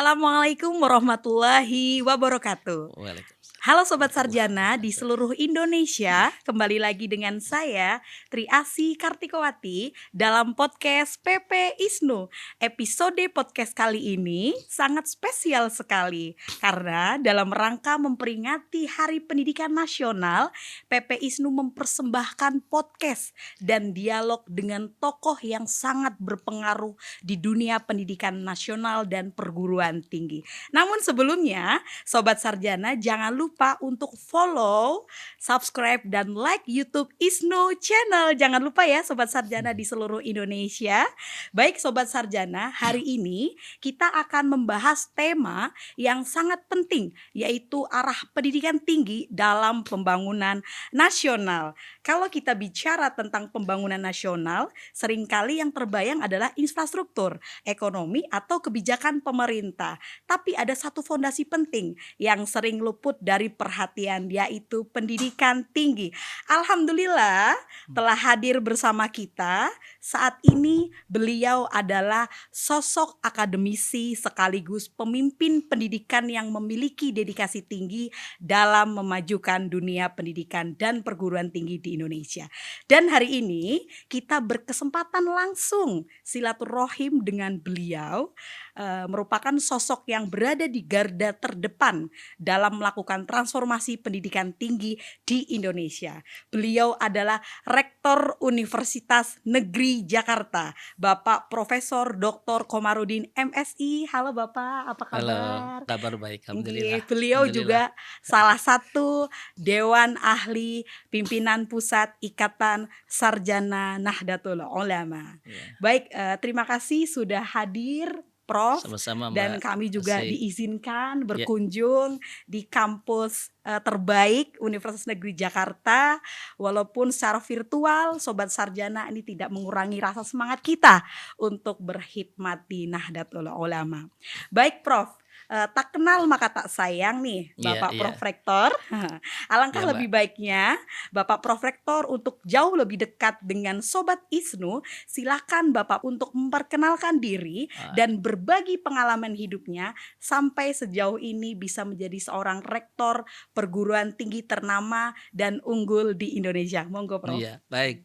Assalamualaikum warahmatullahi wabarakatuh. Waalaikumsalam. Halo Sobat Sarjana di seluruh Indonesia, kembali lagi dengan saya Tri Asih Kartikowati dalam podcast PP ISNU. Episode podcast kali ini sangat spesial sekali karena dalam rangka memperingati Hari Pendidikan Nasional, PP ISNU mempersembahkan podcast dan dialog dengan tokoh yang sangat berpengaruh di dunia pendidikan nasional dan perguruan tinggi. Namun sebelumnya, Sobat Sarjana jangan lupa untuk follow, subscribe, dan like YouTube ISNU Channel. Jangan lupa ya Sobat Sarjana di seluruh Indonesia. Baik Sobat Sarjana, hari ini kita akan membahas tema yang sangat penting, yaitu arah pendidikan tinggi dalam pembangunan nasional. Kalau kita bicara tentang pembangunan nasional, seringkali yang terbayang adalah infrastruktur, ekonomi, atau kebijakan pemerintah. Tapi ada satu fondasi penting yang sering luput dari perhatian, yaitu pendidikan tinggi. Alhamdulillah telah hadir bersama kita. Saat ini beliau adalah sosok akademisi sekaligus pemimpin pendidikan yang memiliki dedikasi tinggi dalam memajukan dunia pendidikan dan perguruan tinggi di Indonesia. Dan hari ini kita berkesempatan langsung silaturahim dengan beliau, merupakan sosok yang berada di garda terdepan dalam melakukan transformasi pendidikan tinggi di Indonesia. Beliau adalah Rektor Universitas Negeri Jakarta, Bapak Profesor Dr. Komarudin MSI. Halo Bapak, apa Halo, kabar? kabar baik, Nggih, alhamdulillah. beliau Alhamdulillah. juga salah satu Dewan Ahli Pimpinan Pusat Ikatan Sarjana Nahdlatul Ulama. Ya, Baik, terima kasih sudah hadir Prof. sama-sama Dan Mbak kami juga Asih. diizinkan Ya, berkunjung di kampus terbaik Universitas Negeri Jakarta. Walaupun secara virtual, Sobat Sarjana ini tidak mengurangi rasa semangat kita untuk berkhidmat di Nahdlatul Ulama. Baik Prof, tak kenal maka tak sayang nih iya, Bapak Prof iya, Rektor. Alangkah iya Mbak. lebih baiknya Bapak Prof Rektor untuk jauh lebih dekat dengan Sobat ISNU, silakan Bapak untuk memperkenalkan diri Ah, dan berbagi pengalaman hidupnya sampai sejauh ini bisa menjadi seorang rektor perguruan tinggi ternama dan unggul di Indonesia. Monggo Prof. Iya, baik.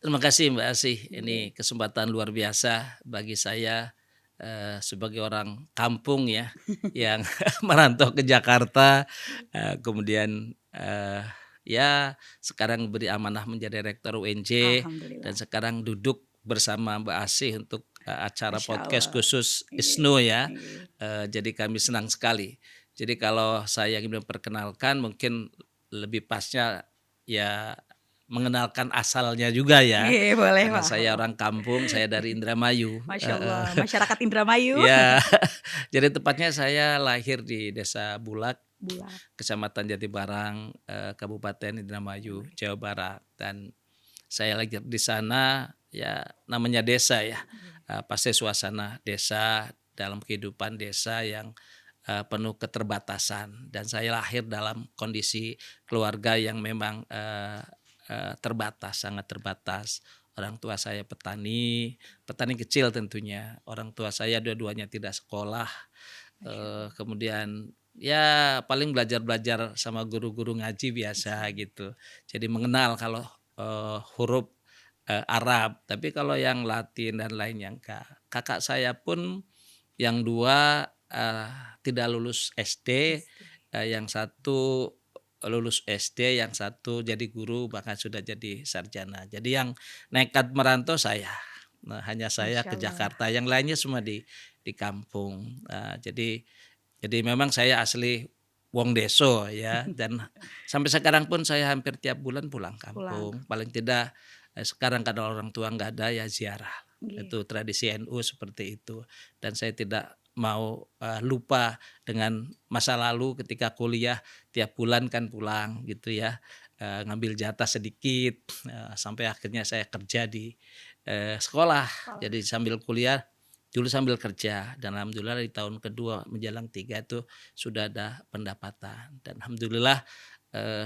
Terima kasih Mbak Asih. Nggih. Ini kesempatan luar biasa bagi saya sebagai orang kampung ya yang merantau ke Jakarta, kemudian ya sekarang beri amanah menjadi rektor UNJ dan Alhamdulillah. sekarang duduk bersama Mbak Asih untuk acara Masya podcast Allah. khusus Nggih, ISNU ya. nggih. Jadi kami senang sekali. Jadi kalau saya ingin memperkenalkan mungkin lebih pasnya ya mengenalkan asalnya juga ya, Nggih, boleh karena Pak. saya orang kampung, saya dari Indramayu, Masya Allah, masyarakat Indramayu. ya. Jadi tepatnya saya lahir di Desa Bulak, Bulat. Kecamatan Jatibarang, Kabupaten Indramayu, Jawa Barat, dan saya lahir di sana ya namanya desa ya, pasti suasana desa dalam kehidupan desa yang penuh keterbatasan dan saya lahir dalam kondisi keluarga yang memang terbatas, sangat terbatas. Orang tua saya petani, petani kecil tentunya. Orang tua saya dua-duanya tidak sekolah. Masya Allah. Kemudian ya paling belajar-belajar sama guru-guru ngaji biasa gitu. Jadi mengenal kalau huruf Arab. Tapi kalau yang Latin dan lainnya enggak. Kakak saya pun yang dua tidak lulus SD, yang satu lulus SD, yang satu jadi guru bahkan sudah jadi sarjana. Jadi yang nekat merantau saya. Nah, hanya saya Masya ke Allah. Jakarta, yang lainnya semua di kampung. Jadi memang saya asli wong deso ya dan sampai sekarang pun saya hampir tiap bulan pulang Pulang. kampung. Paling tidak sekarang kalau orang tua nggak ada ya ziarah. Nggih. Itu tradisi NU seperti itu dan saya tidak mau lupa dengan masa lalu ketika kuliah tiap bulan kan pulang gitu ya, ngambil jatah sedikit, sampai akhirnya saya kerja di sekolah. Jadi sambil kuliah dulu sambil kerja dan alhamdulillah di tahun kedua menjelang 3 itu sudah ada pendapatan dan alhamdulillah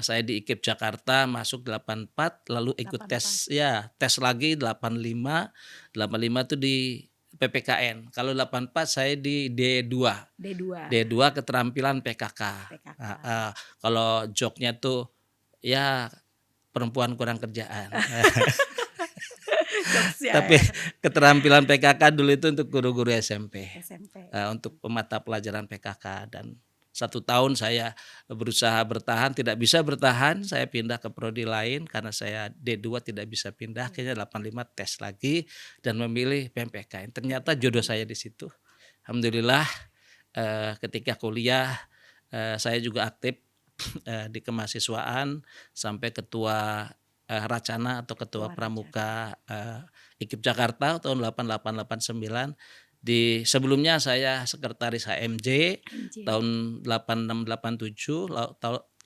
saya di IKIP Jakarta masuk 84 lalu ikut 84. tes ya tes lagi 85 itu PPKN. Kalau 84 saya di D2. D2. D2 keterampilan PKK. PKK. Kalau joknya tuh ya perempuan kurang kerjaan. Jokesnya Tapi ya. keterampilan PKK dulu itu untuk guru-guru SMP. SMP. Untuk mata pelajaran PKK, dan 1 tahun saya berusaha bertahan, tidak bisa bertahan, saya pindah ke prodi lain karena saya D2 tidak bisa pindah, akhirnya 85 tes lagi dan memilih PMPK. Ternyata jodoh saya di situ. Alhamdulillah ketika kuliah saya juga aktif di kemahasiswaan sampai ketua Racana atau ketua Pramuka IKIP Jakarta tahun 88-89. Sebelumnya saya sekretaris HMJ tahun 86-87,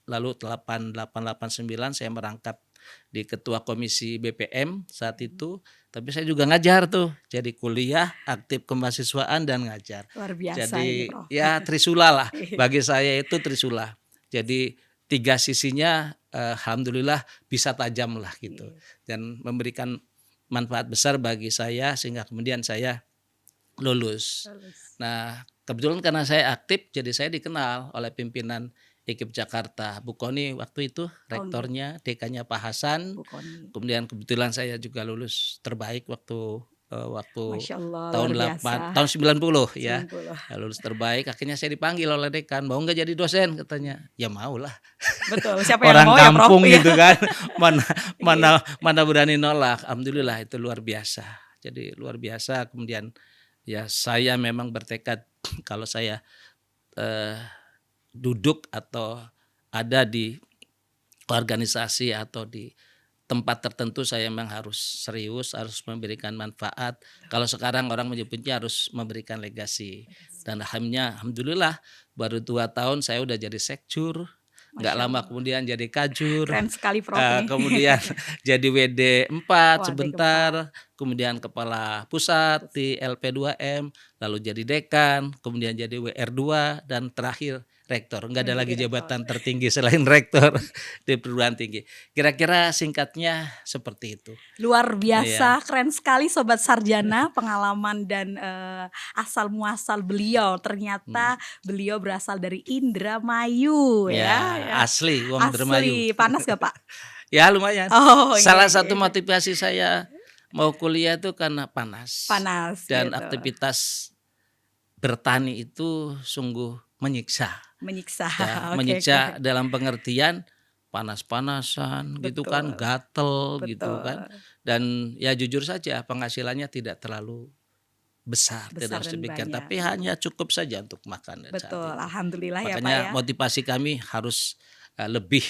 lalu 88-89 saya merangkap di ketua komisi BPM saat itu. Tapi saya juga ngajar tuh, jadi kuliah, aktif kemahasiswaan dan ngajar. Luar biasa Jadi ini, Prof. ya trisula lah, bagi saya itu trisula. Jadi 3 sisinya alhamdulillah bisa tajam lah gitu, dan memberikan manfaat besar bagi saya sehingga kemudian saya lulus. Nah, kebetulan karena saya aktif, jadi saya dikenal oleh pimpinan IKIP Jakarta. Bu Koni waktu itu rektornya, dekannya Pak Hasan. Kemudian kebetulan saya juga lulus terbaik waktu Masya Allah, tahun luar biasa. tahun 90 ya. Lulus terbaik, akhirnya saya dipanggil oleh dekan, mau nggak jadi dosen katanya. Ya mau lah. Betul, siapa Orang yang mau kampung ya, Prof? gitu kan. Mana berani nolak. Alhamdulillah itu luar biasa. Jadi luar biasa. Kemudian ya saya memang bertekad kalau saya duduk atau ada di organisasi atau di tempat tertentu, saya memang harus serius, harus memberikan manfaat. Kalau sekarang orang menyebutnya harus memberikan legasi. Dan alhamdulillah baru 2 tahun saya udah jadi sekjur. Nggak lama kemudian jadi kajur. Keren sekali, Prof. Kemudian jadi WD 4 sebentar, kemudian kepala pusat di LP2M, lalu jadi dekan, kemudian jadi WR2, dan terakhir rektor. Enggak ada lagi jabatan tertinggi selain rektor di perguruan tinggi. Kira-kira singkatnya seperti itu. Luar biasa, keren sekali Sobat Sarjana pengalaman dan asal muasal beliau. Ternyata beliau berasal dari Indramayu ya. Asli wong Indramayu. Panas gak, Pak? Ya lumayan. Salah satu motivasi saya mau kuliah itu karena panas. Dan gitu. Aktivitas bertani itu sungguh menyiksa. Ya, menyiksa dalam pengertian panas-panasan gitu kan, gatel gitu kan. Dan ya jujur saja penghasilannya tidak terlalu besar tidak sedemikian, tapi hanya cukup saja untuk makan. Betul, alhamdulillah. Makanya ya Pak ya. Motivasi kami harus lebih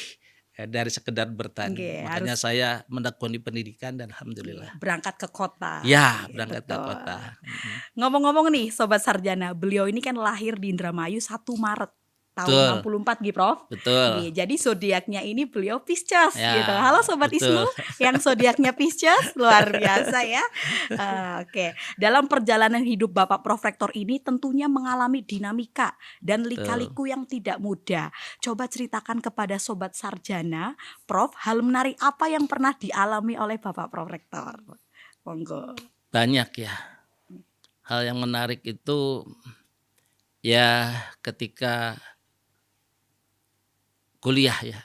dari sekedar bertani. Makanya saya menekuni pendidikan dan alhamdulillah. Berangkat ke kota. Ya, berangkat ke kota. Ngomong-ngomong nih Sobat Sarjana, beliau ini kan lahir di Indramayu 1 Maret tahun 64 gitu, Prof. Betul. Jadi zodiaknya ini beliau Pisces gitu. Halo Sobat Isnu yang zodiaknya Pisces, luar biasa ya. Oke. Dalam perjalanan hidup Bapak Prof Rektor ini tentunya mengalami dinamika dan lika-liku yang tidak mudah. Coba ceritakan kepada Sobat Sarjana, Prof, hal menarik apa yang pernah dialami oleh Bapak Prof Rektor? Monggo. Banyak ya. Hal yang menarik itu ya ketika kuliah ya.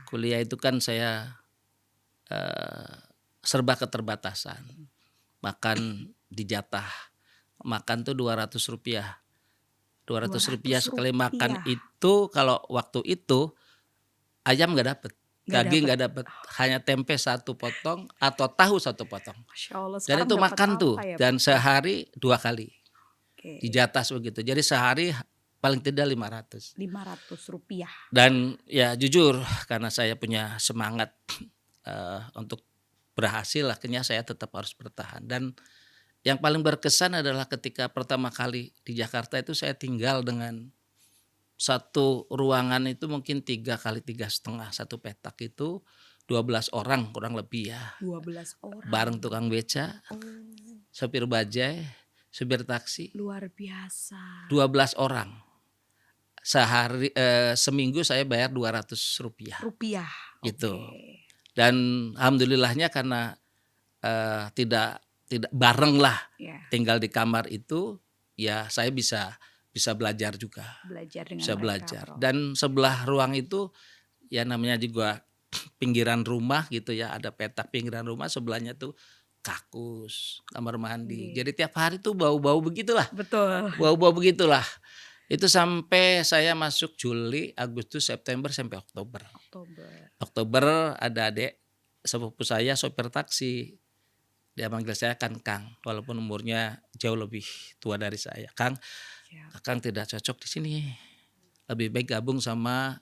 Kuliah itu kan saya serba keterbatasan. Makan dijatah. Makan tuh 200 rupiah. 200 rupiah sekali makan itu, kalau waktu itu ayam nggak dapet. Daging nggak dapet. Hanya tempe 1 potong atau tahu 1 potong. Masya Allah, dan itu makan tuh. Ya, dan sehari 2 kali. Dijatah begitu. Jadi sehari paling tidak 500 rupiah. Dan ya jujur karena saya punya semangat untuk berhasil, akhirnya saya tetap harus bertahan. Dan yang paling berkesan adalah ketika pertama kali di Jakarta itu saya tinggal dengan satu ruangan itu mungkin 3 kali 3,5, 1 petak itu 12 orang kurang lebih ya. 12 orang. Bareng tukang beca, sopir bajai, supir taksi. Luar biasa. 12 orang. Sehari seminggu saya bayar 200 rupiah. Gitu. Dan alhamdulillahnya karena tidak tidak bareng lah Ya, tinggal di kamar itu, ya saya bisa belajar juga, belajar dengan bisa mereka, belajar. Prof. Dan sebelah ruang itu ya namanya juga pinggiran rumah gitu ya, ada petak pinggiran rumah, sebelahnya tuh kakus, kamar mandi. Nggih. Jadi tiap hari tuh bau-bau begitulah, Betul. bau-bau begitulah. Itu sampai saya masuk Juli, Agustus, September sampai Oktober. Oktober. Oktober ada adik sepupu saya sopir taksi. Dia manggil saya kan Kang, walaupun umurnya jauh lebih tua dari saya. Kang, Siap. Kang tidak cocok di sini. Lebih baik gabung sama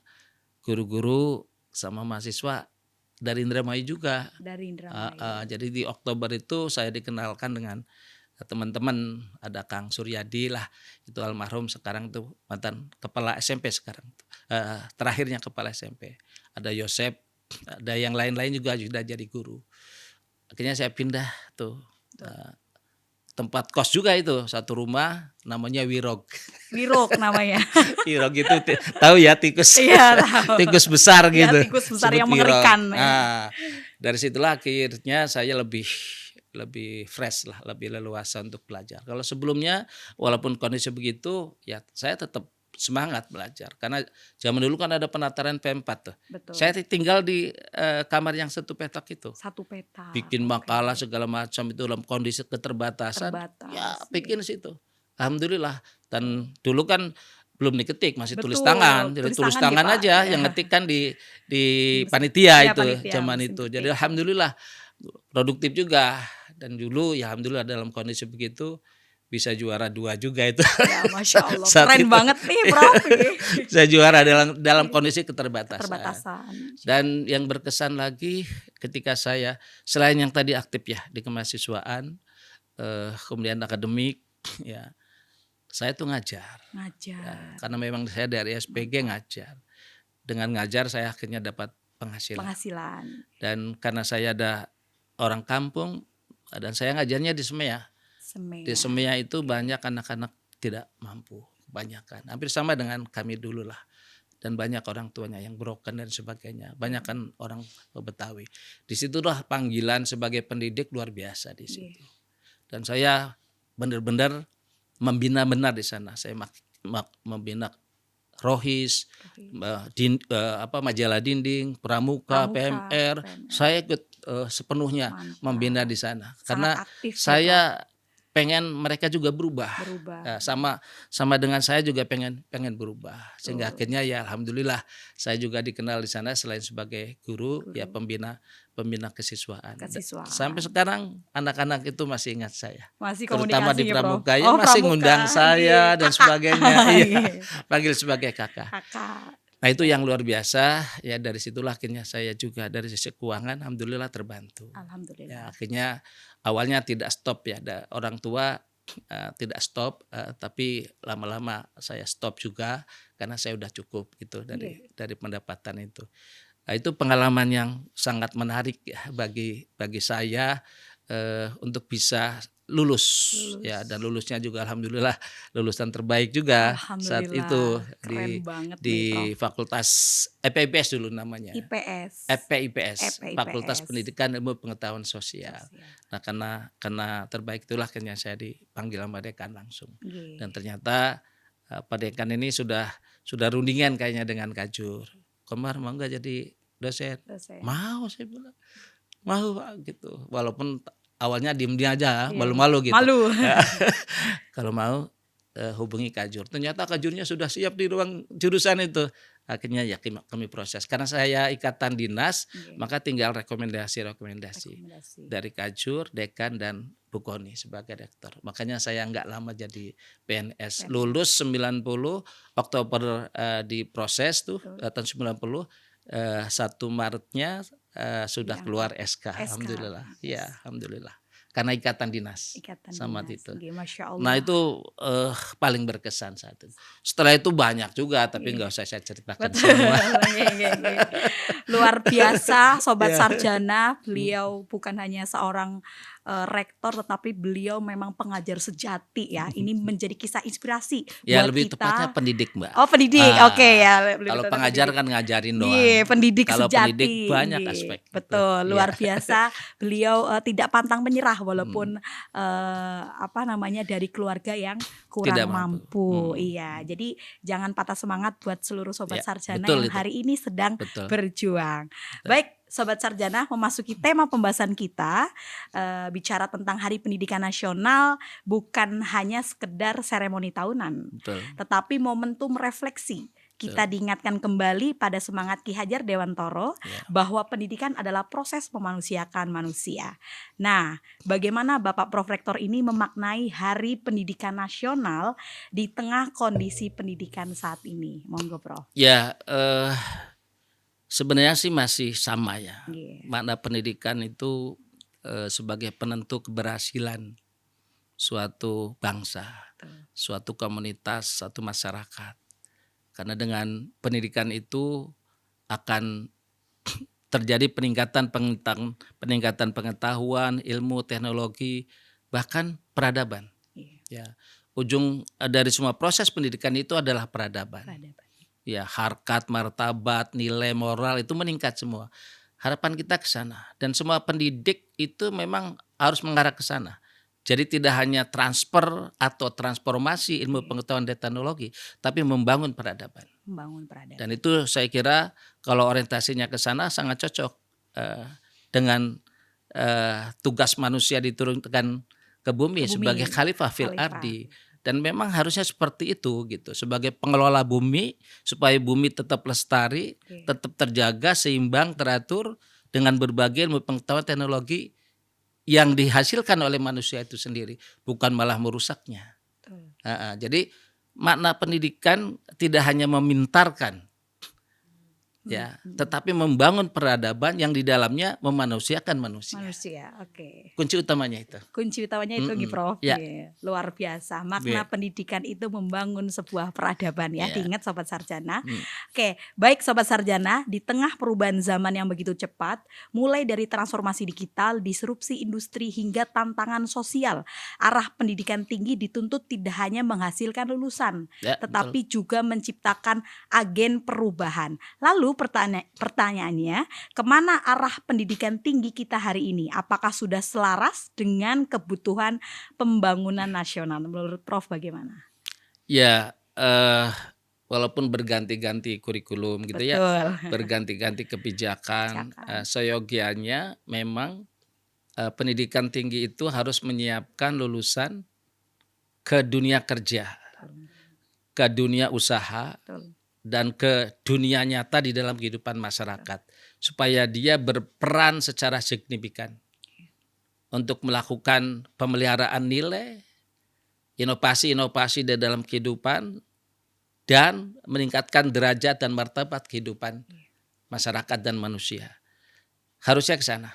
guru-guru sama mahasiswa dari Indramayu juga. Dari Indramayu. Jadi di Oktober itu saya dikenalkan dengan teman-teman, ada Kang Suryadi lah, itu almarhum sekarang tuh mantan kepala SMP sekarang. Terakhirnya kepala SMP. Ada Yosep, ada yang lain-lain juga sudah jadi guru. Akhirnya saya pindah tuh tempat kos juga itu, satu rumah namanya Wirog. Wirok namanya. Wirog itu tahu ya tikus. Iya, tahu. Tikus besar Iya, gitu. tikus besar Sebut yang Wirog. mengerikan. Dari situlah akhirnya saya lebih fresh lah, lebih leluasa untuk belajar. Kalau sebelumnya walaupun kondisi begitu, ya saya tetap semangat belajar karena zaman dulu kan ada penataran P4 tuh. Betul. Saya tinggal di kamar yang satu petak itu. Satu petak. Bikin makalah segala macam itu dalam kondisi keterbatasan. Terbatas. Ya bikin situ. Alhamdulillah. Dan dulu kan belum diketik, masih tulis Betul, tangan. Jadi tulis tangan Pak. aja, yang ngetik kan di panitia Iya, itu panitia, zaman mesin itu. ketik. Jadi alhamdulillah produktif juga. Dan dulu ya alhamdulillah dalam kondisi begitu bisa juara 2 juga itu. Ya, Masya Allah. Saat Keren itu. banget nih, Prof. Saya juara dalam kondisi keterbatasan. Keterbatasan. Dan yang berkesan lagi ketika saya selain yang tadi aktif ya di kemahasiswaan, kemudian akademik, ya saya tuh ngajar. Ya, karena memang saya dari SPG ngajar. Dengan ngajar saya akhirnya dapat penghasilan. Dan karena saya ada orang kampung dan saya ngajarnya di Semea. Di Semea itu banyak anak-anak tidak mampu, kebanyakan. Hampir sama dengan kami dulu lah. Dan banyak orang tuanya yang broken dan sebagainya. Banyak kan orang Betawi. Di situlah panggilan sebagai pendidik luar biasa di situ. Dan saya benar-benar membina benar di sana. Saya membina Rohis, majalah dinding, Pramuka, PMR. Saya ikut sepenuhnya membina di sana. Karena saya pengen mereka juga berubah. Sama dengan saya juga pengen berubah. Sehingga akhirnya ya alhamdulillah saya juga dikenal di sana selain sebagai guru. Ya pembina kesiswaan. Sampai sekarang anak-anak itu masih ingat saya. Masih terutama di Pramuka ya masih ngundang saya dan sebagainya. Iya, panggil sebagai kakak. Nah itu yang luar biasa ya, dari situlah akhirnya saya juga dari sisi keuangan alhamdulillah terbantu. Alhamdulillah. Ya, akhirnya awalnya tidak stop ya, orang tua tidak stop, tapi lama-lama saya stop juga karena saya udah cukup gitu dari pendapatan itu. Nah, itu pengalaman yang sangat menarik ya bagi saya untuk bisa lulus ya, dan lulusnya juga alhamdulillah lulusan terbaik juga saat itu di Fakultas IPS dulu namanya. IPS. Fakultas Pendidikan Ilmu Pengetahuan Sosial. Nah, karena terbaik itulah akhirnya saya dipanggil sama dekan langsung. Dan ternyata Pak Dekan ini sudah rundingan kayaknya dengan Kajur. Komar mau nggak jadi dosen? Mau, saya bilang. Mau gitu. Walaupun awalnya diem aja, malu-malu gitu. Malu. Kalau mau hubungi Kajur. Ternyata Kajurnya sudah siap di ruang jurusan itu. Akhirnya ya kami proses. Karena saya ikatan dinas, maka tinggal rekomendasi dari Kajur, dekan dan Bu Koni sebagai rektor. Makanya saya nggak lama jadi PNS. Lulus 90, Oktober diproses tuh tahun 90. 1 Maretnya sudah keluar SK. Alhamdulillah. Ya, alhamdulillah. Karena ikatan dinas sama itu. Masya Allah. Nah itu paling berkesan saat itu. Setelah itu banyak juga, tapi nggak usah saya ceritakan semua. Luar biasa, Sobat Sarjana. Beliau bukan hanya seorang rektor, tetapi beliau memang pengajar sejati ya. Ini menjadi kisah inspirasi Ya buat lebih tepatnya kita. pendidik, Mbak. Oh, pendidik, oke ya, lebih Kalau tepatnya pengajar pendidik. kan ngajarin doang. Iya, pendidik Kalau pendidik sejati. banyak Iya, aspek gitu. betul, Iya. luar biasa. Beliau tidak pantang menyerah walaupun Hmm, dari keluarga yang Tidak kurang mampu. mampu. Iya, jadi jangan patah semangat buat seluruh sobat Ya, sarjana betul yang itu. hari ini sedang Betul. berjuang. Betul. Baik, sobat sarjana, memasuki tema pembahasan kita, bicara tentang Hari Pendidikan Nasional bukan hanya sekedar seremoni tahunan, Betul. tetapi momentum refleksi. Kita diingatkan kembali pada semangat Ki Hajar Dewantoro Ya. bahwa pendidikan adalah proses memanusiakan manusia. Nah, bagaimana Bapak Prof Rektor ini memaknai Hari Pendidikan Nasional di tengah kondisi pendidikan saat ini? Monggo, Prof. Ya, sebenarnya sih masih sama ya. Iya. Makna pendidikan itu sebagai penentu keberhasilan suatu bangsa, Betul. suatu komunitas, suatu masyarakat. Karena dengan pendidikan itu akan terjadi peningkatan pengetahuan, ilmu, teknologi, bahkan peradaban. Iya. Ya, ujung dari semua proses pendidikan itu adalah peradaban. Peradaban. Ya, harkat, martabat, nilai moral itu meningkat semua. Harapan kita ke sana, dan semua pendidik itu memang harus mengarah ke sana. Jadi tidak hanya transfer atau transformasi ilmu pengetahuan dan teknologi, tapi membangun peradaban. Membangun peradaban. Dan itu saya kira kalau orientasinya ke sana sangat cocok dengan tugas manusia diturunkan ke bumi sebagai khalifah fil ardi. Dan memang harusnya seperti itu gitu, sebagai pengelola bumi supaya bumi tetap lestari, tetap terjaga, seimbang, teratur dengan berbagai ilmu pengetahuan teknologi yang dihasilkan oleh manusia itu sendiri, bukan malah merusaknya. Jadi makna pendidikan tidak hanya memintarkan, ya, tetapi membangun peradaban yang di dalamnya memanusiakan manusia. Manusia, oke. Kunci utamanya itu. Kunci utamanya itu, Prof. Ya. Luar biasa. Makna pendidikan itu membangun sebuah peradaban ya. Diingat sobat sarjana. Oke, baik sobat sarjana, di tengah perubahan zaman yang begitu cepat, mulai dari transformasi digital, disrupsi industri hingga tantangan sosial, arah pendidikan tinggi dituntut tidak hanya menghasilkan lulusan, tetapi juga menciptakan agen perubahan. Lalu pertanyaannya, kemana arah pendidikan tinggi kita hari ini? Apakah sudah selaras dengan kebutuhan pembangunan nasional? Menurut Prof bagaimana? Ya, walaupun berganti-ganti kurikulum gitu. Betul. Ya, berganti-ganti kebijakan, seyogianya memang pendidikan tinggi itu harus menyiapkan lulusan ke dunia kerja, ke dunia usaha, dan ke dunia nyata di dalam kehidupan masyarakat, supaya dia berperan secara signifikan untuk melakukan pemeliharaan nilai, inovasi-inovasi di dalam kehidupan, dan meningkatkan derajat dan martabat kehidupan masyarakat dan manusia. Harusnya ke sana,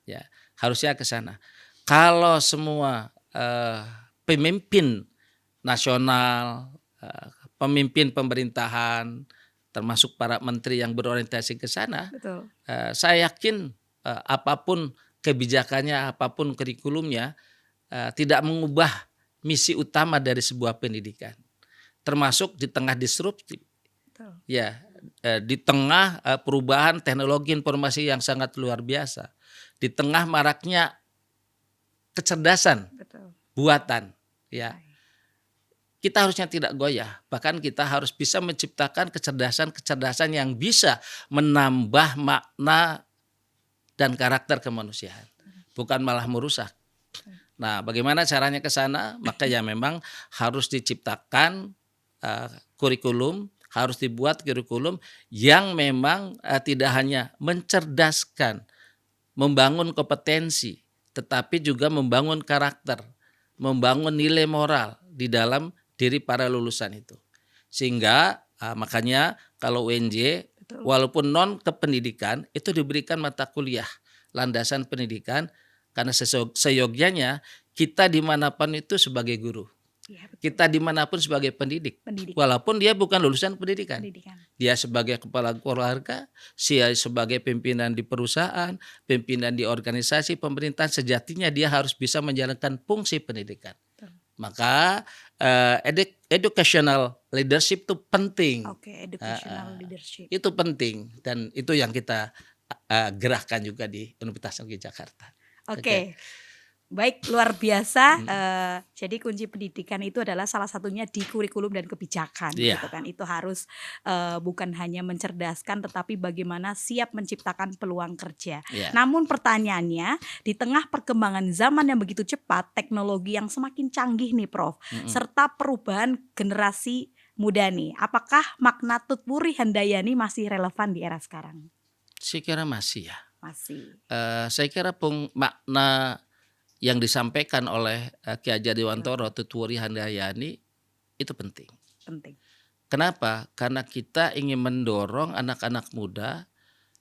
ya, harusnya ke sana. Kalau semua pemimpin nasional, pemimpin pemerintahan, termasuk para menteri yang berorientasi ke sana, saya yakin apapun kebijakannya, apapun kurikulumnya, tidak mengubah misi utama dari sebuah pendidikan, termasuk di tengah disrupsi, ya, di tengah perubahan teknologi informasi yang sangat luar biasa, di tengah maraknya kecerdasan buatan, ya. Kita harusnya tidak goyah, bahkan kita harus bisa menciptakan kecerdasan-kecerdasan yang bisa menambah makna dan karakter kemanusiaan, bukan malah merusak. Nah, bagaimana caranya ke sana? Maka ya memang harus diciptakan kurikulum, harus dibuat kurikulum yang memang tidak hanya mencerdaskan, membangun kompetensi, tetapi juga membangun karakter, membangun nilai moral di dalam diri para lulusan itu. Sehingga makanya kalau UNJ walaupun non kependidikan itu diberikan mata kuliah landasan pendidikan, karena seyogianya kita dimanapun itu sebagai guru. Iya, betul. Kita dimanapun sebagai pendidik, Pendidik. walaupun dia bukan lulusan pendidikan. Pendidikan. Dia sebagai kepala keluarga, dia sebagai pimpinan di perusahaan, pimpinan di organisasi pemerintahan, sejatinya dia harus bisa menjalankan fungsi pendidikan. Betul. Maka educational leadership itu penting. Oke, educational leadership. Itu penting dan itu yang kita gerahkan juga di Universitas Negeri Jakarta. Oke. Baik, luar biasa. Jadi kunci pendidikan itu adalah salah satunya di kurikulum dan kebijakan, Iya. gitu kan. Itu harus bukan hanya mencerdaskan, tetapi bagaimana siap menciptakan peluang kerja. Iya. Namun pertanyaannya, di tengah perkembangan zaman yang begitu cepat, teknologi yang semakin canggih nih, Prof, serta perubahan generasi muda nih, apakah makna Tutwuri Handayani masih relevan di era sekarang? Saya kira masih ya. Masih. Saya kira makna yang disampaikan oleh Ki Hajar Dewantara Tutwuri Handayani itu penting. Penting. Kenapa? Karena kita ingin mendorong anak-anak muda,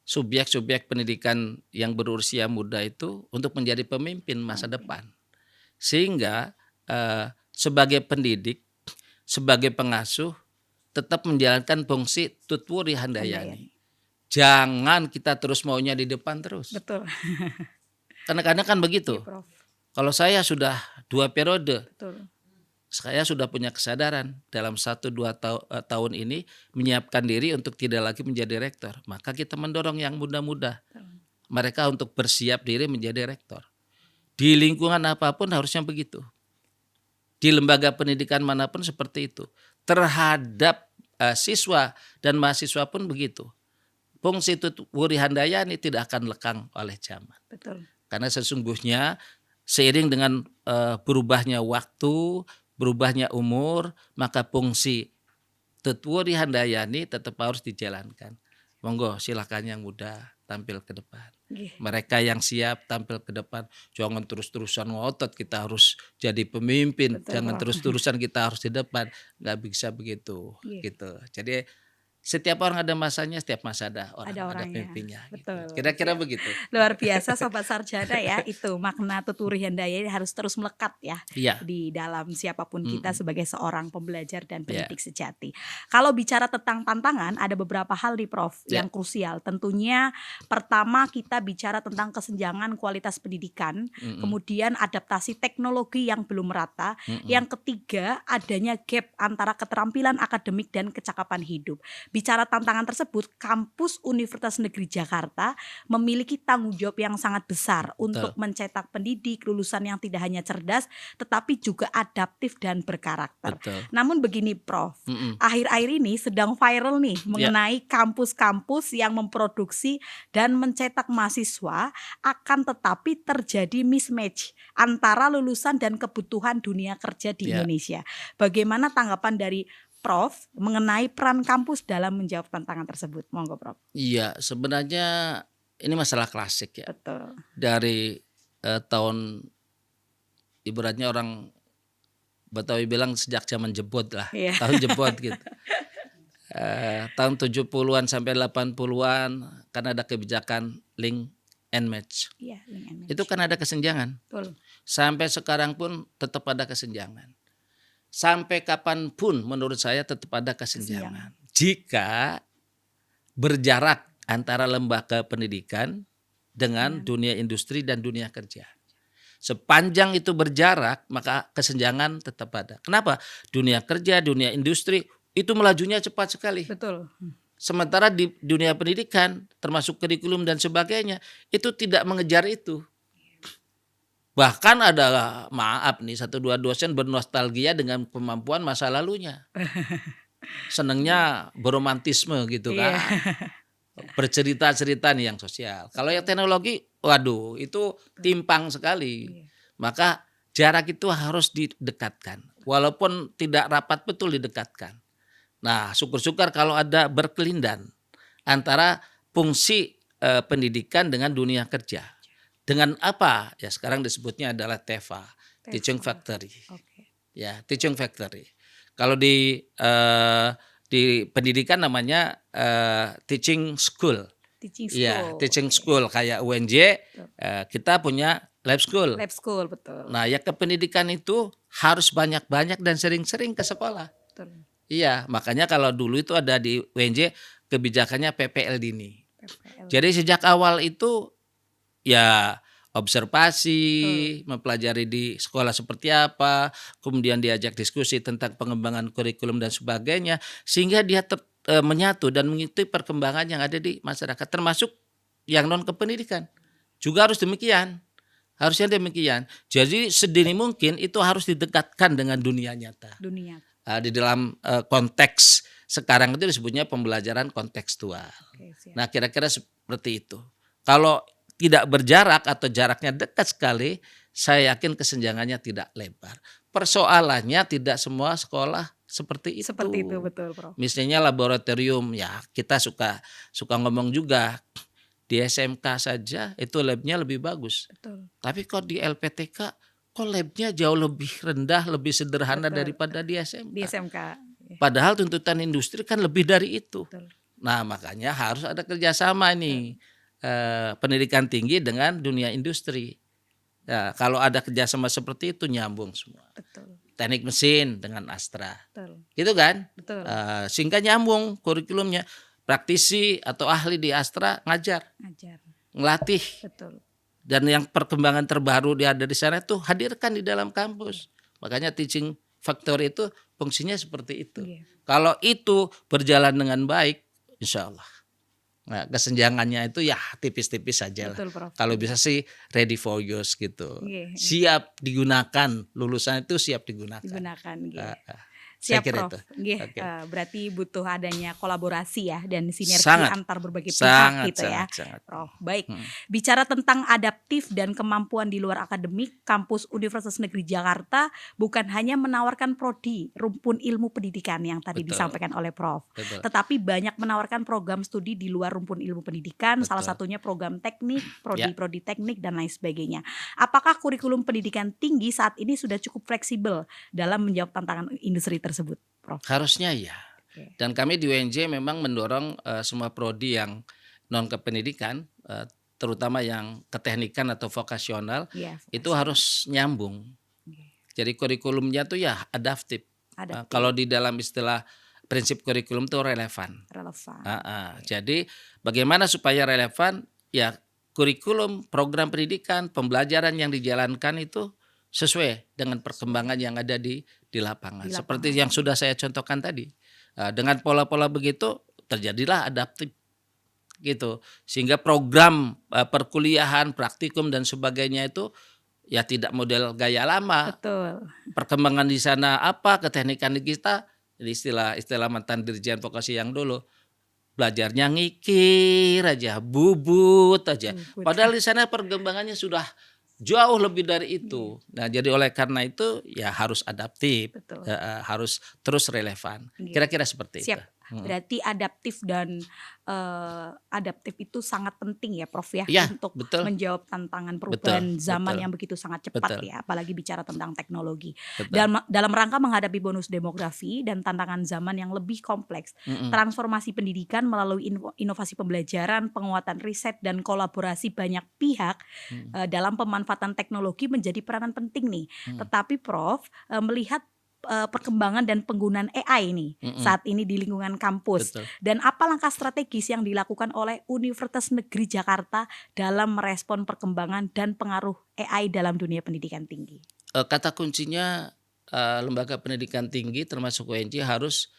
subjek-subjek pendidikan yang berusia muda itu untuk menjadi pemimpin masa depan. Sehingga sebagai pendidik, sebagai pengasuh tetap menjalankan fungsi Tutwuri Handayani. Jangan kita terus maunya di depan terus. Betul. Kadang-kadang kan begitu. Iya, Prof. Kalau saya sudah 2 periode, Betul. saya sudah punya kesadaran dalam 1-2 tahun ini menyiapkan diri untuk tidak lagi menjadi rektor. Maka kita mendorong yang muda-muda mereka untuk bersiap diri menjadi rektor. Di lingkungan apapun harusnya begitu. Di lembaga pendidikan manapun seperti itu. Terhadap siswa dan mahasiswa pun begitu. Fungsi Tutwuri Handayani tidak akan lekang oleh zaman. Betul. Karena sesungguhnya seiring dengan berubahnya waktu, berubahnya umur, maka fungsi Tutwuri Handayani tetap harus dijalankan. Monggo silakan yang muda tampil ke depan. Mereka yang siap tampil ke depan. Jangan terus-terusan ngotot kita harus jadi pemimpin. Betul, Jangan Prof. terus-terusan kita harus di depan. Nggak bisa begitu. Gitu. Jadi setiap orang ada masanya, setiap masa ada pemimpinnya. Betul. Gitu. Kira-kira begitu. Luar biasa Sobat Sarjana ya. Itu makna Tutwuri Handayani harus terus melekat ya. Iya. Di dalam siapapun kita sebagai seorang pembelajar dan pendidik sejati. Kalau bicara tentang tantangan, ada beberapa hal nih Prof yang krusial. Tentunya pertama kita bicara tentang kesenjangan kualitas pendidikan, kemudian adaptasi teknologi yang belum merata, yang ketiga adanya gap antara keterampilan akademik dan kecakapan hidup. Bicara tantangan tersebut, kampus Universitas Negeri Jakarta memiliki tanggung jawab yang sangat besar untuk mencetak pendidik lulusan yang tidak hanya cerdas tetapi juga adaptif dan berkarakter. Betul. Namun begini Prof, akhir-akhir ini sedang viral nih mengenai kampus-kampus yang memproduksi dan mencetak mahasiswa, akan tetapi terjadi mismatch antara lulusan dan kebutuhan dunia kerja di Indonesia. Bagaimana tanggapan dari Prof mengenai peran kampus dalam menjawab tantangan tersebut? Monggo Prof. Iya, sebenarnya ini masalah klasik ya. Betul. Dari tahun ibaratnya orang Betawi bilang sejak zaman jebot lah. Tahun jebot gitu. Tahun 70-an sampai 80-an kan ada kebijakan link and match. Iya, link and match. Itu kan ada kesenjangan. Betul. Sampai sekarang pun tetap ada kesenjangan. Sampai kapanpun menurut saya tetap ada kesenjangan. Jika berjarak antara lembaga pendidikan dengan dunia industri dan dunia kerja. Sepanjang itu berjarak maka kesenjangan tetap ada. Kenapa? Dunia kerja, dunia industri itu melajunya cepat sekali. Betul. Sementara di dunia pendidikan termasuk kurikulum dan sebagainya itu tidak mengejar itu. Bahkan ada, maaf nih, 1-2 dosen bernostalgia dengan kemampuan masa lalunya. Senengnya beromantisme gitu kan. Bercerita-cerita nih yang sosial. Kalau yang teknologi, waduh itu timpang sekali. Maka jarak itu harus didekatkan. Walaupun tidak rapat betul didekatkan. Nah syukur-syukur kalau ada berkelindan antara fungsi pendidikan dengan dunia kerja. Dengan apa? Ya sekarang disebutnya adalah TEFA, Teaching Factory. Ya, Teaching Factory. Kalau di pendidikan namanya Teaching School. Teaching School. Ya, Teaching School kayak UNJ, kita punya lab school. Lab school, betul. Nah, ya kependidikan itu harus banyak-banyak dan sering-sering ke sekolah. Betul. Iya, makanya kalau dulu itu ada di UNJ kebijakannya PPL dini. PPL. Jadi sejak awal itu ya observasi, mempelajari di sekolah seperti apa, kemudian diajak diskusi tentang pengembangan kurikulum dan sebagainya, sehingga dia menyatu dan mengikuti perkembangan yang ada di masyarakat, termasuk yang non kependidikan. Juga harus demikian. Harusnya demikian. Jadi sedini mungkin itu harus didekatkan dengan dunia nyata. Dunia. Di dalam konteks sekarang itu disebutnya pembelajaran kontekstual. Oke, siap. Nah, kira-kira seperti itu. Kalau tidak berjarak atau jaraknya dekat sekali, saya yakin kesenjangannya tidak lebar. Persoalannya tidak semua sekolah seperti itu. Seperti itu, betul, Prof. Misalnya laboratorium, ya kita suka ngomong juga di SMK saja itu labnya lebih bagus. Betul. Tapi kok di LPTK kok labnya jauh lebih rendah, lebih sederhana daripada di SMK. Di SMK. Padahal tuntutan industri kan lebih dari itu. Betul. Nah, makanya harus ada kerjasama nih pendidikan tinggi dengan dunia industri. Ya, kalau ada kerjasama seperti itu nyambung semua. Betul. Teknik mesin dengan Astra, Betul. gitu kan? Betul. Sehingga nyambung kurikulumnya. Praktisi atau ahli di Astra ngajar, ngelatih. Betul. Dan yang perkembangan terbaru dia ada di sana itu hadirkan di dalam kampus. Makanya teaching factory itu fungsinya seperti itu. Kalau itu berjalan dengan baik, insya Allah. Nah, kesenjangannya itu ya tipis-tipis saja lah. Kalau bisa sih ready for use gitu. Siap digunakan, lulusan itu siap digunakan. Siap, kira Prof. Itu. Okay. Berarti butuh adanya kolaborasi ya dan sinergi antar berbagai pihak sangat. Prof. Baik, bicara tentang adaptif dan kemampuan di luar akademik, kampus Universitas Negeri Jakarta bukan hanya menawarkan prodi, rumpun ilmu pendidikan yang tadi disampaikan oleh Prof. Tetapi banyak menawarkan program studi di luar rumpun ilmu pendidikan, salah satunya program teknik, prodi teknik dan lain sebagainya. Apakah kurikulum pendidikan tinggi saat ini sudah cukup fleksibel dalam menjawab tantangan industri tersebut, Prof? Harusnya ya. Dan kami di UNJ memang mendorong semua prodi yang non kependidikan, terutama yang keteknikan atau vokasional, itu harus nyambung. Jadi kurikulumnya tuh ya adaptif. Kalau di dalam istilah prinsip kurikulum itu relevan. Jadi bagaimana supaya relevan? Ya kurikulum, program pendidikan, pembelajaran yang dijalankan itu sesuai dengan perkembangan yang ada di lapangan. Seperti yang sudah saya contohkan tadi. Dengan pola-pola begitu terjadilah adaptif gitu. Sehingga program perkuliahan, praktikum dan sebagainya itu ya tidak model gaya lama. Betul. Perkembangan di sana apa, keteknikan di kita, istilah mantan dirjen vokasi yang dulu, belajarnya ngikir aja, bubut aja. Padahal di sana perkembangannya sudah jauh lebih dari itu. Nah, jadi oleh karena itu ya harus adaptif, harus terus relevan. Kira-kira seperti itu. Berarti adaptif dan adaptif itu sangat penting ya, Prof ya, untuk menjawab tantangan perubahan zaman yang begitu sangat cepat ya, apalagi bicara tentang teknologi. Dalam rangka menghadapi bonus demografi dan tantangan zaman yang lebih kompleks, transformasi pendidikan melalui inovasi pembelajaran, penguatan riset dan kolaborasi banyak pihak dalam pemanfaatan teknologi menjadi peranan penting nih. Tetapi Prof melihat perkembangan dan penggunaan AI ini saat ini di lingkungan kampus. Dan apa langkah strategis yang dilakukan oleh Universitas Negeri Jakarta dalam merespon perkembangan dan pengaruh AI dalam dunia pendidikan tinggi? Kata kuncinya lembaga pendidikan tinggi termasuk UNJ harus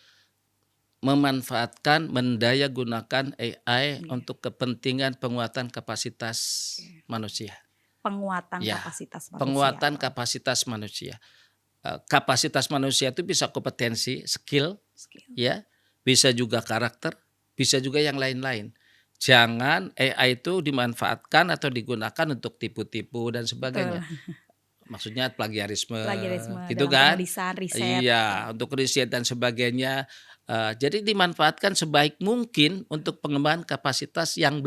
memanfaatkan, mendayagunakan AI untuk kepentingan penguatan kapasitas manusia. Penguatan kapasitas manusia. Kapasitas manusia itu bisa kompetensi, skill, ya, bisa juga karakter, bisa juga yang lain-lain. Jangan AI itu dimanfaatkan atau digunakan untuk tipu-tipu dan sebagainya. Maksudnya plagiarisme gitu kan? Penulisan, riset. Iya, untuk riset dan sebagainya. Jadi dimanfaatkan sebaik mungkin untuk pengembangan kapasitas yang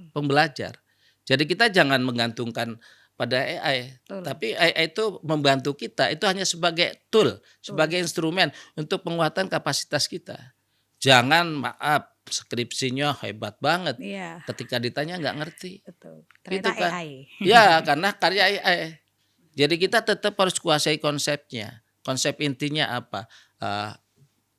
pembelajar. Jadi kita jangan menggantungkan pada AI, tapi AI itu membantu kita, itu hanya sebagai tool, sebagai instrumen untuk penguatan kapasitas kita. Jangan skripsinya hebat banget. Iya, Ketika ditanya nggak ngerti. betul. Gitu Ternyata kan. AI. Ya, karena karya AI. Jadi kita tetap harus kuasai konsepnya. Konsep intinya apa? Eh,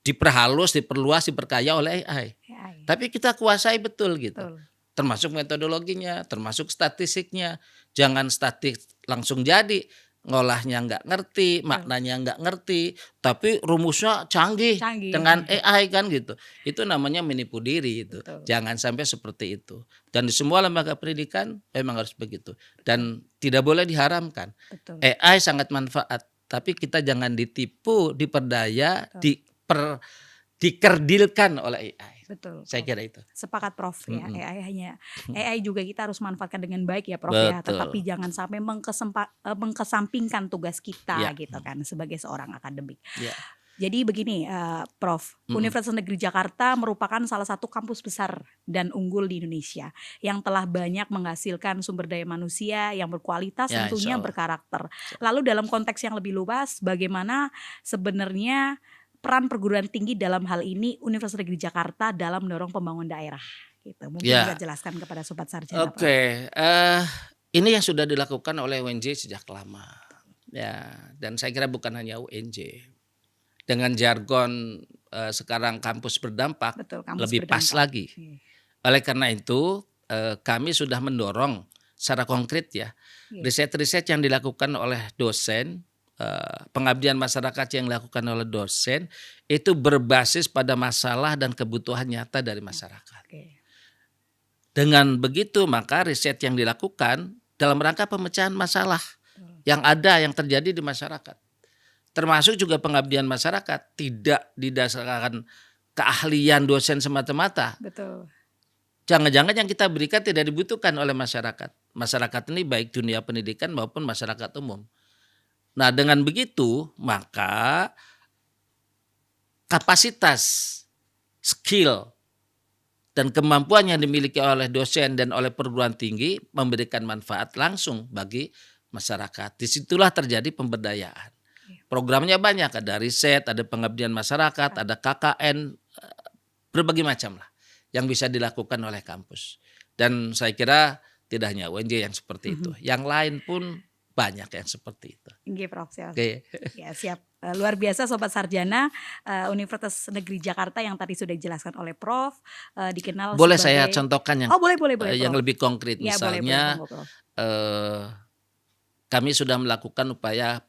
Diperhalus, diperluas, diperkaya oleh AI. AI. Tapi kita kuasai betul gitu. Betul. Termasuk metodologinya, termasuk statistiknya. Jangan statik langsung jadi. Ngolahnya nggak ngerti, maknanya nggak ngerti. Tapi rumusnya canggih Canggih. dengan AI kan gitu. Itu namanya menipu diri itu. Betul. Jangan sampai seperti itu. Dan di semua lembaga pendidikan memang harus begitu. Dan tidak boleh diharamkan. Betul. AI sangat manfaat. Tapi kita jangan ditipu, diperdaya, dikerdilkan oleh AI. Betul. Saya kira itu. Sepakat Prof ya. Mm-mm. AI juga kita harus manfaatkan dengan baik ya Prof ya. Betul. Tetapi jangan sampai mengkesampingkan tugas kita Ya. gitu kan sebagai seorang akademik. Ya. Jadi begini Prof, Universitas Negeri Jakarta merupakan salah satu kampus besar dan unggul di Indonesia yang telah banyak menghasilkan sumber daya manusia yang berkualitas, Ya, tentunya insya Allah. berkarakter. Lalu dalam konteks yang lebih luas, bagaimana sebenarnya peran perguruan tinggi dalam hal ini Universitas Negeri Jakarta dalam mendorong pembangunan daerah? Gitu. Mungkin Ya. bisa jelaskan kepada Sobat Sarjana. Prof. Oke, ini yang sudah dilakukan oleh UNJ sejak lama. Ya, dan saya kira bukan hanya UNJ. Dengan jargon sekarang kampus berdampak, Betul, kampus lebih pas berdampak. lagi. Oleh karena itu, kami sudah mendorong secara konkret ya, riset-riset yang dilakukan oleh dosen, pengabdian masyarakat yang dilakukan oleh dosen itu berbasis pada masalah dan kebutuhan nyata dari masyarakat. Oke. Dengan begitu maka riset yang dilakukan dalam rangka pemecahan masalah yang ada yang terjadi di masyarakat. Termasuk juga pengabdian masyarakat, tidak didasarkan keahlian dosen semata-mata. Betul. Jangan-jangan yang kita berikan tidak dibutuhkan oleh masyarakat. Masyarakat ini baik dunia pendidikan maupun masyarakat umum. Nah, dengan begitu maka kapasitas, skill, dan kemampuan yang dimiliki oleh dosen dan oleh perguruan tinggi memberikan manfaat langsung bagi masyarakat. Disitulah terjadi pemberdayaan. Programnya banyak, ada riset, ada pengabdian masyarakat, ada KKN, berbagai macam lah yang bisa dilakukan oleh kampus. Dan saya kira tidak hanya UNJ yang seperti itu, yang lain pun banyak yang seperti itu. Oke, Prof. Siap. Oke. Ya, siap. Luar biasa Sobat Sarjana, Universitas Negeri Jakarta yang tadi sudah dijelaskan oleh Prof, dikenal Boleh sebagai... saya contohkan yang boleh, yang Prof. lebih konkret, Ya, misalnya boleh, Prof. kami sudah melakukan upaya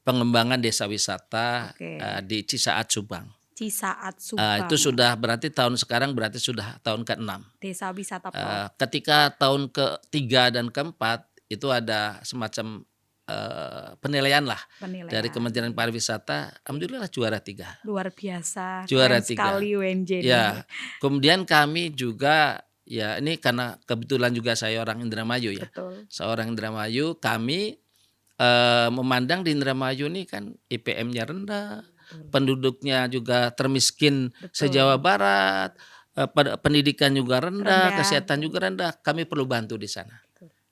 pengembangan desa wisata di Cisaat Subang. Cisaat Subang. Itu sudah berarti sekarang sudah tahun ke-6. Desa wisata Prof. Ketika tahun ke-3 dan ke-4 itu ada semacam penilaian lah dari Kementerian Pariwisata, alhamdulillah juara 3. Luar biasa. Juara keren 3. Sekali UNJ. Ya. Kemudian kami juga ya ini karena kebetulan juga saya orang Indramayu ya. Betul. Seorang Indramayu, kami memandang di Indramayu ini kan IPM-nya rendah, penduduknya juga termiskin se-Jawa Barat, pendidikan juga rendah, kesehatan juga rendah. Kami perlu bantu di sana.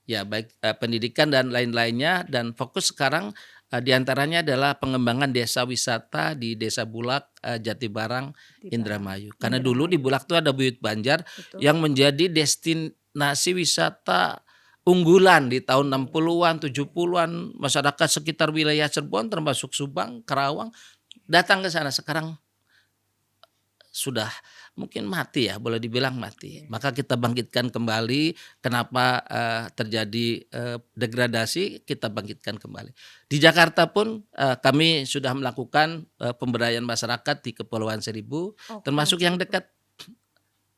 Ya, baik pendidikan dan lain-lainnya, dan fokus sekarang diantaranya adalah pengembangan desa wisata di Desa Bulak, Jatibarang, Indramayu. Karena dulu di Bulak itu ada Buyut Banjar yang menjadi destinasi wisata unggulan di tahun 60-an, 70-an, masyarakat sekitar wilayah Cirebon termasuk Subang, Karawang datang ke sana. Sekarang sudah mungkin mati ya, boleh dibilang mati. Maka kita bangkitkan kembali. Kenapa terjadi degradasi, kita bangkitkan kembali. Di Jakarta pun kami sudah melakukan pemberdayaan masyarakat di Kepulauan Seribu, termasuk yang dekat,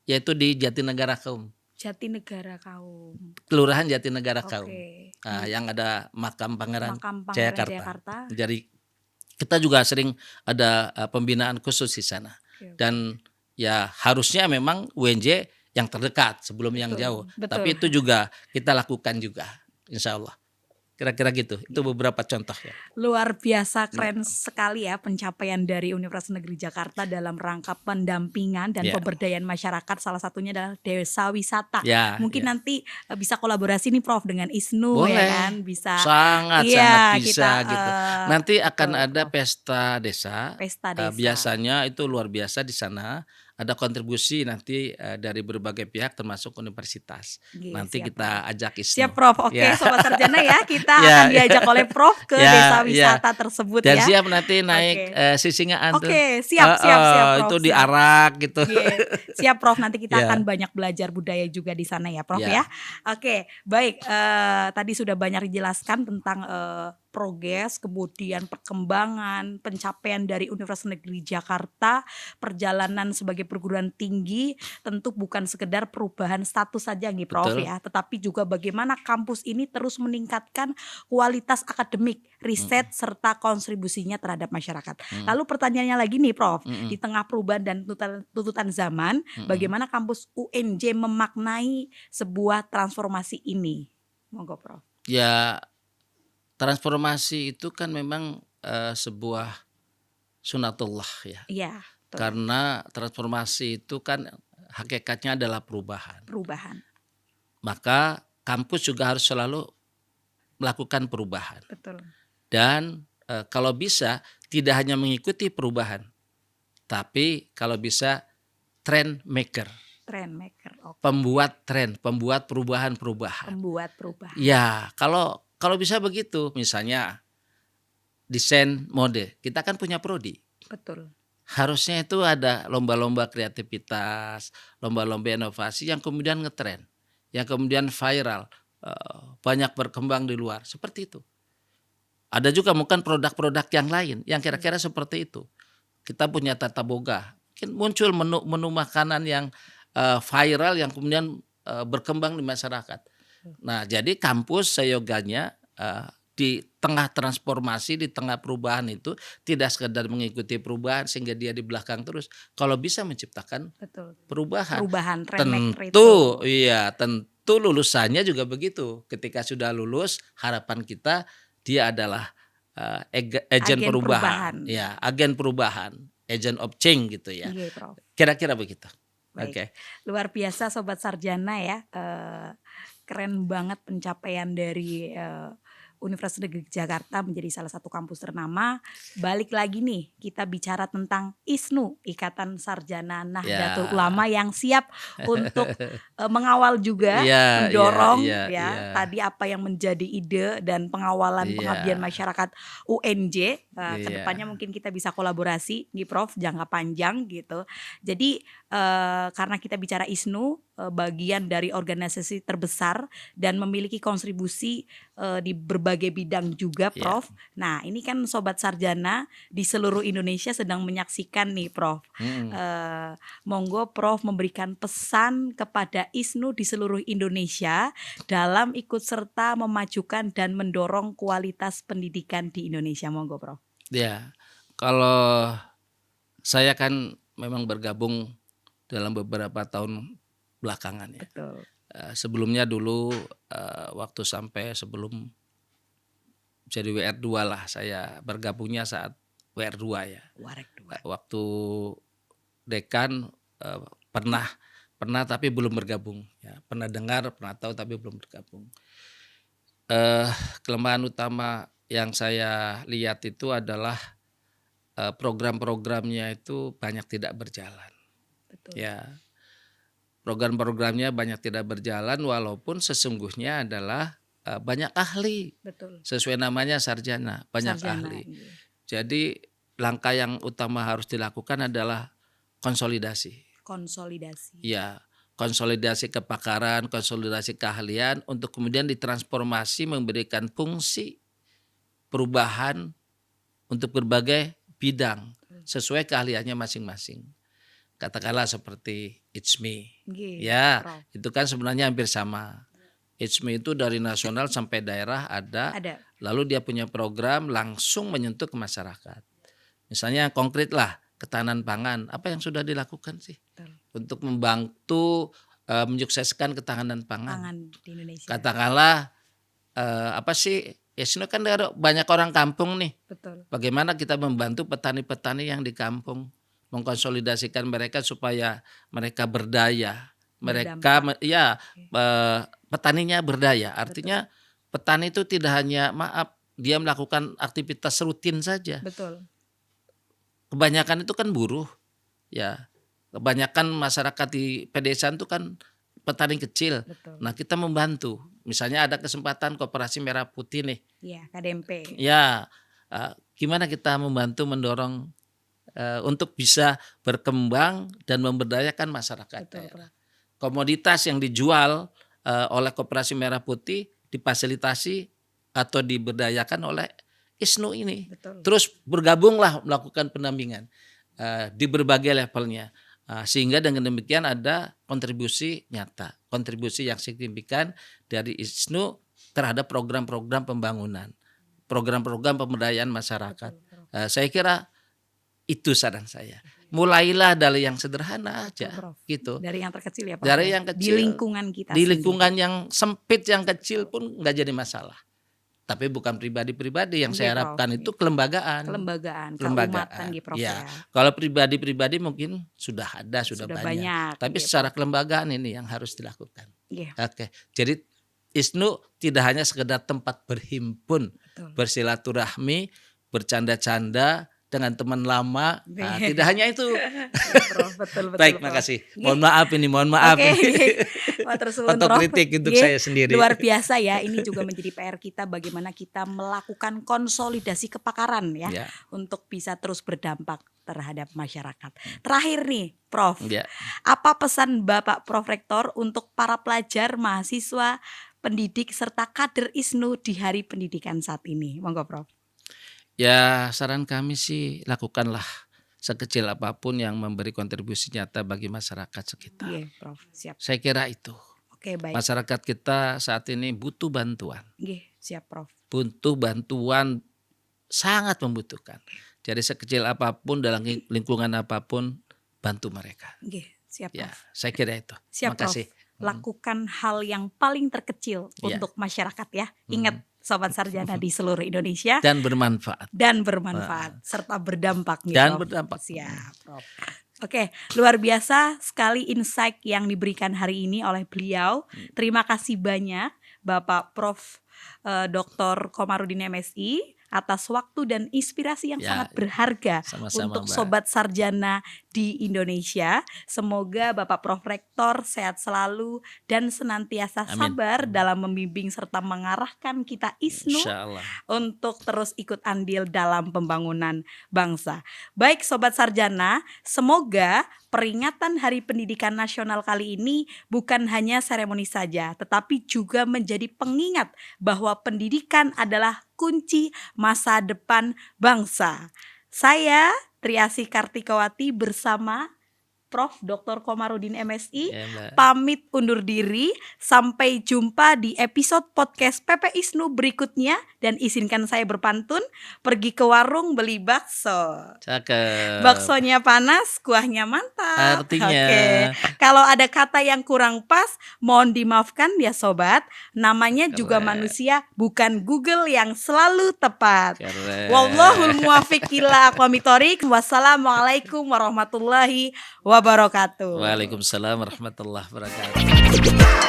yaitu di Jatinegara Kaum. Jatinegara Kaum. Kelurahan Jatinegara Kaum. Yang ada makam Pangeran Jayakarta. Jadi kita juga sering ada pembinaan khusus di sana. Dan ya harusnya memang UNJ yang terdekat sebelum yang jauh. Tapi itu juga kita lakukan juga, insya Allah. Kira-kira gitu. Itu beberapa contoh ya. Luar biasa, keren sekali ya pencapaian dari Universitas Negeri Jakarta dalam rangka pendampingan dan pemberdayaan masyarakat. Salah satunya adalah desa wisata. Mungkin nanti bisa kolaborasi nih Prof dengan ISNU. Boleh. Ya kan, bisa. Sangat bisa gitu. Nanti akan ada pesta desa. Biasanya itu luar biasa di sana. ada kontribusi nanti dari berbagai pihak termasuk universitas. Oke, Nanti siap, kita Prof. ajak Siap, ISNU. Prof. Oke, Ya, Sobat Sarjana ya, kita ya, akan diajak oleh Prof ke desa ya, ya. wisata tersebut Dan ya. siap nanti naik Oke. Sisingaan tuh. Oke, siap, Itu Prof. Siap. diarak gitu. Oke, siap Prof. Nanti kita akan Ya, banyak belajar budaya juga di sana ya, Prof ya. ya, Oke, baik. Tadi sudah banyak dijelaskan tentang progres, kemudian perkembangan, pencapaian dari Universitas Negeri Jakarta, perjalanan sebagai perguruan tinggi, tentu bukan sekedar perubahan status saja nih, Prof betul. ya, tetapi juga bagaimana kampus ini terus meningkatkan kualitas akademik, riset Mm, serta kontribusinya terhadap masyarakat. mm, Lalu pertanyaannya lagi nih, Prof. mm, Di tengah perubahan dan tuntutan zaman, mm. bagaimana kampus UNJ memaknai sebuah transformasi ini? Monggo, Prof. Ya, transformasi itu kan memang sebuah sunatullah ya. Iya, betul. Karena transformasi itu kan hakikatnya adalah perubahan. Perubahan, Maka kampus juga harus selalu melakukan perubahan. betul. Dan kalau bisa tidak hanya mengikuti perubahan, tapi kalau bisa trend maker, Trend maker, oke. pembuat tren, pembuat perubahan-perubahan. Pembuat perubahan, Ya, kalau bisa begitu, misalnya desain mode, kita kan punya prodi. betul. Harusnya itu ada lomba-lomba kreativitas, lomba-lomba inovasi yang kemudian ngetren, yang kemudian viral, banyak berkembang di luar, seperti itu. Ada juga mungkin produk-produk yang lain yang kira-kira seperti itu. Kita punya tata boga, mungkin muncul menu makanan yang viral yang kemudian berkembang di masyarakat. Nah, jadi kampus seyoganya di tengah transformasi, di tengah perubahan itu tidak sekedar mengikuti perubahan sehingga dia di belakang terus. Kalau bisa menciptakan Betul. perubahan. Perubahan trend maker itu. Tentu, iya, tentu lulusannya juga begitu. Ketika sudah lulus, harapan kita dia adalah agen Agen perubahan. perubahan. Ya, agen perubahan, agent of change gitu ya. Iya, Prof. Kira-kira begitu. Baik. Oke. Luar biasa Sobat Sarjana ya. Keren banget pencapaian dari Universitas Negeri Jakarta menjadi salah satu kampus ternama. Balik lagi nih, kita bicara tentang ISNU, Ikatan Sarjana Nahdlatul Ya. Ulama yang siap untuk mengawal juga, Iya, mendorong iya, ya. iya. Tadi apa yang menjadi ide dan pengawalan pengabdian Iya. masyarakat UNJ. Iya. Kedepannya mungkin kita bisa kolaborasi nih, Prof, jangka panjang gitu. Jadi karena kita bicara ISNU, bagian dari organisasi terbesar dan memiliki kontribusi di berbagai bidang juga, Iya. Prof. Nah, ini kan Sobat Sarjana di seluruh Indonesia sedang menyaksikan nih, Prof. Monggo Prof memberikan pesan kepada ISNU di seluruh Indonesia dalam ikut serta memajukan dan mendorong kualitas pendidikan di Indonesia. Monggo, Prof. Ya, kalau saya kan memang bergabung dalam beberapa tahun belakangan ya. Betul. Sebelumnya dulu waktu sampai sebelum jadi WR2 lah, saya bergabungnya saat WR2 ya. Warek dua. Waktu dekan pernah tapi belum bergabung ya. Pernah dengar, pernah tahu tapi belum bergabung. Kelemahan utama yang saya lihat itu adalah program-programnya itu banyak tidak berjalan. Betul. Ya, program-programnya banyak tidak berjalan walaupun sesungguhnya adalah banyak ahli. Betul. Sesuai namanya sarjana, banyak Sarjana, ahli. iya. Jadi langkah yang utama harus dilakukan adalah konsolidasi. Konsolidasi. Ya, konsolidasi kepakaran, konsolidasi keahlian untuk kemudian ditransformasi memberikan fungsi perubahan untuk berbagai bidang sesuai keahliannya masing-masing. Katakanlah seperti ITSMI. Ya, Prof. itu kan sebenarnya hampir sama. ITSMI itu dari nasional sampai daerah ada. Lalu dia punya program langsung menyentuh ke masyarakat. Misalnya konkret lah, ketahanan pangan. Apa yang sudah dilakukan sih? Betul. Untuk membantu menyukseskan ketahanan Pangan di Indonesia. Katakanlah apa sih? Ya sini kan banyak orang kampung nih. Betul. Bagaimana kita membantu petani-petani yang di kampung, mengkonsolidasikan mereka supaya mereka berdaya, mereka petaninya berdaya. Artinya petani itu tidak hanya dia melakukan aktivitas rutin saja. Betul. Kebanyakan itu kan buruh, ya. kebanyakan masyarakat di pedesaan itu kan petani kecil. Betul. Nah, kita membantu. Misalnya ada kesempatan Koperasi Merah Putih nih. Iya, KDMP. Ya, gimana kita membantu mendorong untuk bisa berkembang dan memberdayakan masyarakat Betul, daerah. Komoditas yang dijual oleh Koperasi Merah Putih difasilitasi atau diberdayakan oleh ISNU ini. Betul. Terus bergabunglah melakukan pendampingan di berbagai levelnya. Sehingga dengan demikian ada kontribusi nyata, kontribusi yang signifikan dari ISNU terhadap program-program pembangunan, program-program pemberdayaan masyarakat. Saya kira itu saran saya. Mulailah dari yang sederhana aja, Prof. gitu. Dari yang terkecil ya, Prof. Dari ya? yang kecil. Di lingkungan kita. Di sendiri. lingkungan yang sempit, yang kecil pun nggak jadi masalah. Tapi bukan pribadi-pribadi, yang saya harapkan itu kelembagaan. Kelembagaan, kelembagaan. gitu, Prof. Ya. Kalau pribadi-pribadi mungkin sudah ada, sudah banyak. Tapi gitu. secara kelembagaan ini yang harus dilakukan. Iya. Oke. Jadi ISNU tidak hanya sekedar tempat berhimpun, Betul. bersilaturahmi, bercanda-canda dengan teman lama. Nah, tidak hanya itu. Betul. Baik, makasih. Mohon maaf Oke. ini. Otokritik untuk saya sendiri. Luar biasa ya. Ini juga menjadi PR kita bagaimana kita melakukan konsolidasi kepakaran ya. Untuk bisa terus berdampak terhadap masyarakat. Terakhir nih, Prof. Ya. Apa pesan Bapak Prof Rektor untuk para pelajar, mahasiswa, pendidik serta kader ISNU di Hari Pendidikan saat ini? Monggo, Prof. Ya, saran kami sih lakukanlah sekecil apapun yang memberi kontribusi nyata bagi masyarakat sekitar. Iya, Prof. Siap. Saya kira itu. Oke, baik. Masyarakat kita saat ini butuh bantuan. Iya, siap, Prof. Butuh bantuan, sangat membutuhkan. Jadi sekecil apapun dalam lingkungan apapun, bantu mereka. Iya, siap, Prof. Ya, saya kira itu. Siap, Terima kasih. Prof. Lakukan hal yang paling terkecil untuk masyarakat ya. Ingat, Sobat Sarjana di seluruh Indonesia. Dan bermanfaat. Serta berdampak nih, Dan Prof. berdampak. Siap, Prof. Oke, luar biasa sekali insight yang diberikan hari ini oleh beliau. Terima kasih banyak Bapak Prof. Dr. Komarudin MSI atas waktu dan inspirasi yang sangat berharga untuk Mbak. Sobat Sarjana di Indonesia. Semoga Bapak Prof Rektor sehat selalu dan senantiasa sabar dalam membimbing serta mengarahkan kita ISNU untuk terus ikut andil dalam pembangunan bangsa. Baik Sobat Sarjana, semoga peringatan Hari Pendidikan Nasional kali ini bukan hanya seremoni saja, tetapi juga menjadi pengingat bahwa pendidikan adalah kunci masa depan bangsa. Saya Triasih Kartikawati bersama Prof. Dr. Komarudin MSI pamit undur diri. Sampai jumpa di episode podcast PP ISNU berikutnya. Dan izinkan saya berpantun, pergi ke warung beli bakso. Cakep. Baksonya panas, kuahnya mantap. Artinya. Kalau ada kata yang kurang pas, mohon dimaafkan ya sobat. Namanya juga manusia, bukan Google yang selalu tepat. Wallahul muwaffiq ila aqwamit thoriq. Wassalamualaikum warahmatullahi wabarakatuh. Waalaikumsalam warahmatullahi wabarakatuh.